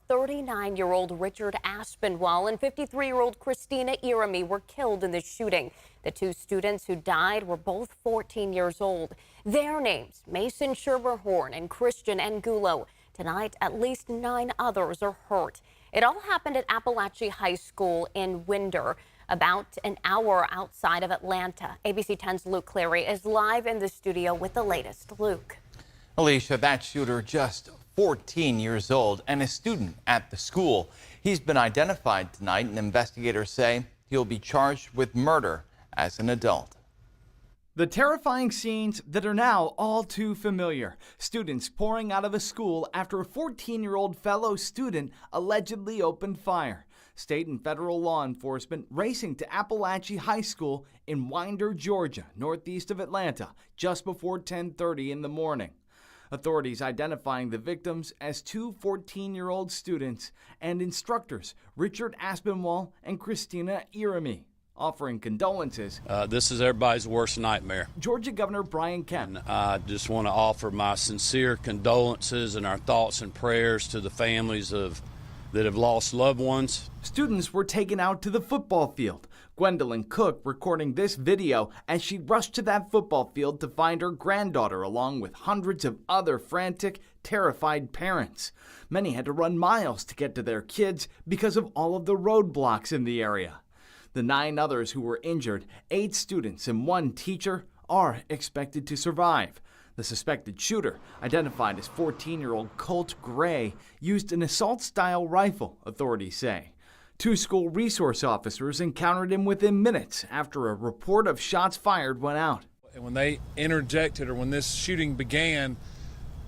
39-year-old Richard Aspinwall and 53-year-old Christina Irami were killed in the shooting. The two students who died were both 14 years old. Their names, Mason Schermerhorn and Christian Angulo. Tonight, at least 9 others are hurt. It all happened at Appalachia High School in Winder, about an hour outside of Atlanta. ABC 10's Luke Clary is live in the studio with the latest. Luke. Alicia, that shooter just 14 years old and a student at the school. He's been identified tonight, and investigators say he'll be charged with murder as an adult. The terrifying scenes that are now all too familiar. Students pouring out of a school after a 14-year-old fellow student allegedly opened fire. State and federal law enforcement racing to Appalachia High School in Winder, Georgia, northeast of Atlanta, just before 10:30 in the morning. Authorities identifying the victims as two 14-year-old students and instructors, Richard Aspinwall and Christina Irami, offering condolences. This is everybody's worst nightmare. Georgia Governor Brian Kemp. I just want to offer my sincere condolences and our thoughts and prayers to the families that have lost loved ones. Students were taken out to the football field. Gwendolyn Cook recording this video as she rushed to that football field to find her granddaughter along with hundreds of other frantic, terrified parents. Many had to run miles to get to their kids because of all of the roadblocks in the area. The 9 others who were injured, 8 students and 1 teacher, are expected to survive. The suspected shooter, identified as 14-year-old Colt Gray, used an assault-style rifle, authorities say. 2 school resource officers encountered him within minutes after a report of shots fired went out. And when they interjected, or when this shooting began,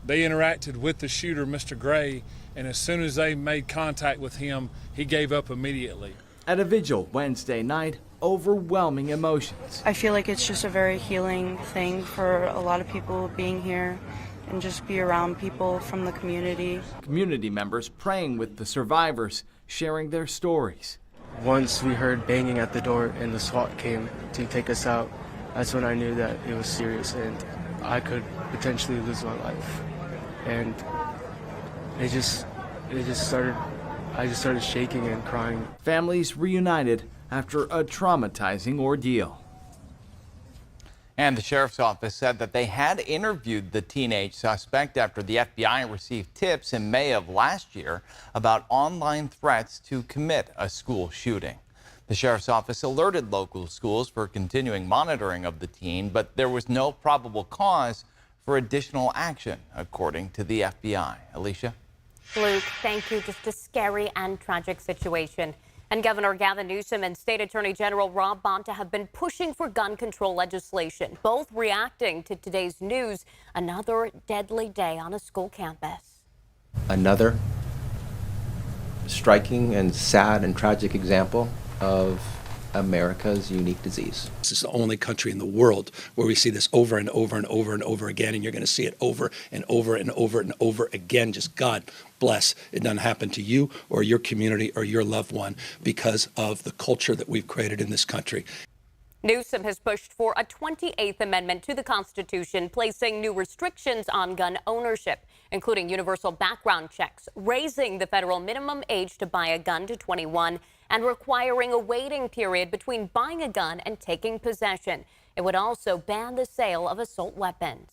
they interacted with the shooter, Mr. Gray, and as soon as they made contact with him, he gave up immediately. At a vigil Wednesday night, overwhelming emotions. I feel like it's just a very healing thing for a lot of people being here and just be around people from the community. Community members praying with the survivors, sharing their stories. Once we heard banging at the door and the SWAT came to take us out, that's when I knew that it was serious and I could potentially lose my life. And I just started shaking and crying. Families reunited after a traumatizing ordeal. And the sheriff's office said that they had interviewed the teenage suspect after the FBI received tips in May of last year about online threats to commit a school shooting. The sheriff's office alerted local schools for continuing monitoring of the teen, but there was no probable cause for additional action, according to the FBI. Alicia? Luke, thank you. Just a scary and tragic situation. And Governor Gavin Newsom and State Attorney General Rob Bonta have been pushing for gun control legislation, both reacting to today's news, another deadly day on a school campus. Another striking and sad and tragic example of America's unique disease. This is the only country in the world where we see this over and over and over and over again, and you're going to see it over and over and over and over again. Just God bless it doesn't happen to you or your community or your loved one because of the culture that we've created in this country. Newsom has pushed for a 28th Amendment to the Constitution, placing new restrictions on gun ownership, including universal background checks, raising the federal minimum age to buy a gun to 21, and requiring a waiting period between buying a gun and taking possession. It would also ban the sale of assault weapons.